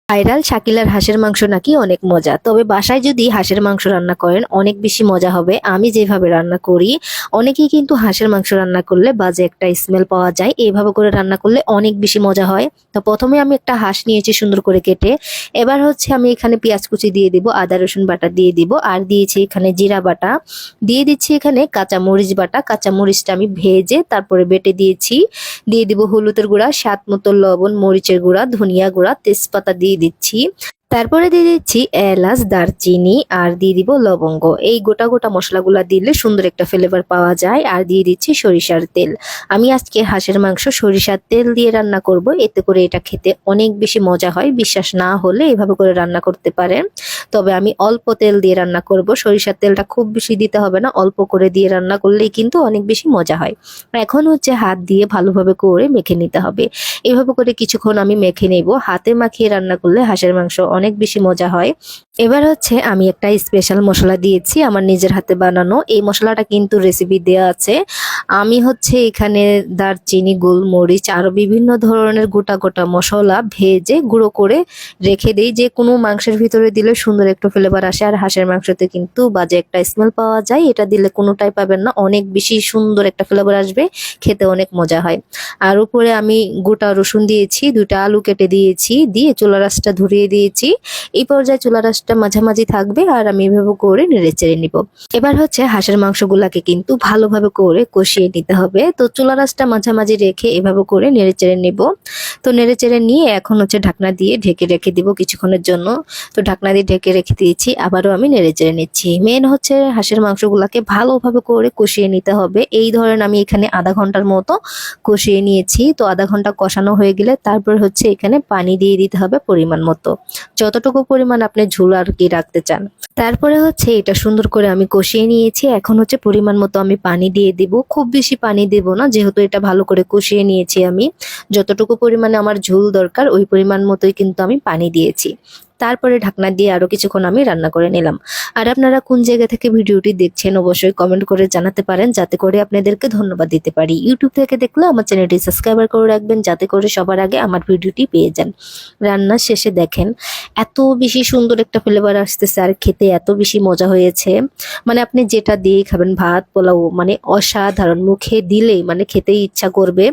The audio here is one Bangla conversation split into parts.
ভাইরাল শাকিলার হাঁসের মাংস নাকি অনেক মজা। তবে বাসায় যদি হাঁসের মাংস রান্না করেন অনেক বেশি মজা হবে। আমি যেভাবে রান্না করি, অনেকেই কিন্তু হাঁসের মাংস রান্না করলে বাজে একটা স্মেল পাওয়া যায়, এইভাবে করে রান্না করলে অনেক বেশি মজা হয়। তো প্রথমে আমি একটা হাঁস নিয়েছি সুন্দর করে কেটে। এবার হচ্ছে আমি এখানে পেঁয়াজ কুচি দিয়ে দিব, আদা রসুন বাটা দিয়ে দিব, আর দিয়েছি এখানে জিরা বাটা, দিয়ে দিচ্ছি এখানে কাঁচা মরিচ বাটা। কাঁচা মরিচটা আমি ভেজে তারপরে বেটে দিয়েছি। দিয়ে দিব হলুদের গুঁড়া, স্বাদ মতো লবণ, মরিচের গুঁড়া, ধনিয়া গুঁড়া, তেজপাতা দিয়ে দিচ্ছি। তারপরে দিয়ে দিচ্ছি এলাচ, দারচিনি, আর দিয়ে দিব লবঙ্গ। এই গোটা গোটা মশলাগুলা দিলে সুন্দর একটা ফ্লেভার পাওয়া যায়। আর দিয়ে দিচ্ছি সরিষার তেল। আমি আজকে হাঁসের মাংস সরিষার তেল দিয়ে রান্না করব, এতে করে এটা খেতে অনেক বেশি মজা হয়। বিশ্বাস না হলে এভাবে করে রান্না করতে পারেন। তবে আমি অল্প তেল দিয়ে রান্না করব, সরিষার তেলটা খুব বেশি দিতে হবে না, অল্প করে দিয়ে রান্না করলেই কিন্তু অনেক বেশি মজা হয়। এখন হচ্ছে হাত দিয়ে ভালোভাবে করে মেখে নিতে হবে। এভাবে করে কিছুক্ষণ আমি মেখে নেব। হাতে মাখিয়ে রান্না করলে হাঁসের মাংস অনেক বেশি মজা হয়। এবার হচ্ছে আমি একটা স্পেশাল মশলা দিয়েছি, আমার নিজের হাতে বানানো। এই মশলাটা কিন্তু রেসিপি দেওয়া আছে। আমি হচ্ছে এখানে দারচিনি, গোলমরিচ, আরো বিভিন্ন ধরনের গোটা গোটা মশলা ভেজে গুঁড়ো করে রেখে দিই, যে কোনো মাংসের ভিতরে দিলে সুন্দর একটা ফ্লেভার আসে। আর হাঁসের মাংসতে কিন্তু বাজে একটা স্মেল পাওয়া যায়, এটা দিলে কোনোটাই পাবেন না, অনেক বেশি সুন্দর একটা ফ্লেভার আসবে, খেতে অনেক মজা হয়। আর উপরে আমি গোটা রসুন দিয়েছি, 2টা আলু কেটে দিয়েছি, দিয়ে চুলা রাসটা ধরিয়ে দিয়েছি। এই পর্যায়ে চুলা রাসটা মাঝামাঝি থাকবে, আর আমি এভাবে করে নেড়ে চেড়ে নিব। এবার হচ্ছে হাঁসের মাংসগুলাকে কিন্তু ভালোভাবে করে কষিয়ে নিতে হবে। তো চুলা রাসটা মাঝামাঝি রেখে এভাবে করে নেড়ে চেড়ে নিব। তো নেড়ে চেড়ে নিয়ে এখন হচ্ছে ঢাকনা দিয়ে ঢেকে রেখে দিব কিছুক্ষণের জন্য। তো ঢাকনা দিয়ে ঢেকে রেখে দিয়েছি, আবারও আমি নেড়ে চেড়ে নিচ্ছি। মেন হচ্ছে হাঁসের মাংসগুলাকে ভালোভাবে করে কষিয়ে নিতে হবে। এই ধরেন আমি এখানে আধা ঘন্টার মতো কষিয়ে নিয়েছি। তো আধা ঘন্টা কষানো হয়ে গেলে তারপর হচ্ছে এখানে পানি দিয়ে দিতে হবে পরিমাণ মতো, যতটুকু পরিমাণ আপনি ঝোল আর কি রাখতে চান। তারপরে হচ্ছে এটা সুন্দর করে আমি কষিয়ে নিয়েছি। এখন হচ্ছে পরিমাণ মতো আমি পানি দিয়ে দিব, খুব বেশি পানি দেব না, যেহেতু এটা ভালো করে কষিয়ে নিয়েছি আমি। যতটুকু পরিমাণে আমার ঝোল দরকার ওই পরিমাণ মতোই কিন্তু আমি পানি দিয়েছি। তারপরে ঢাকনা দিয়ে আরো কিছুক্ষণ আমি রান্না করে নিলাম। আর আপনারা কোন জায়গা থেকে ভিডিওটি দেখছেন অবশ্যই কমেন্ট করে জানাতে পারেন, যাতে করে আপনাদেরকে ধন্যবাদ দিতে পারি। ইউটিউব থেকে দেখলে আমার চ্যানেলটি সাবস্ক্রাইব করে রাখবেন, যাতে করে সবার আগে আমার ভিডিওটি পেয়ে যান। রান্নার শেষে দেখেন এত বেশি সুন্দর একটা ফ্লেভার আসতেছে, আর খেতে এত বেশি মজা হয়েছে। মানে আপনি যেটা দিয়ে খাবেন, ভাত পোলাও, মানে অসাধারণ, মুখে দিলেই মানে খেতেই ইচ্ছা করবে।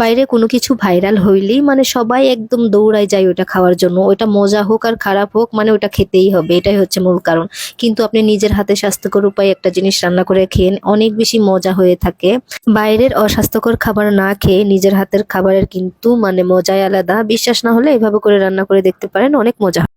বাইরে কোনো কিছু ভাইরাল হইলেই মানে সবাই একদম দৌড়ায় যায় ওটা খাওয়ার জন্য। ওটা মজা হোক আর খারাপ হোক, মানে ওটা খেতেই হবে, এটাই হচ্ছে মূল কারণ। কিন্তু আপনি নিজের হাতে স্বাস্থ্যকর উপায়ে একটা জিনিস রান্না করে খেন, অনেক বেশি মজা হয়ে থাকে। বাইরের অস্বাস্থ্যকর খাবার না খেয়ে নিজের হাতের খাবারের কিন্তু মানে মজাই আলাদা। বিশ্বাস না হলে এভাবে করে রান্না করে দেখতে পারেন, অনেক মজা।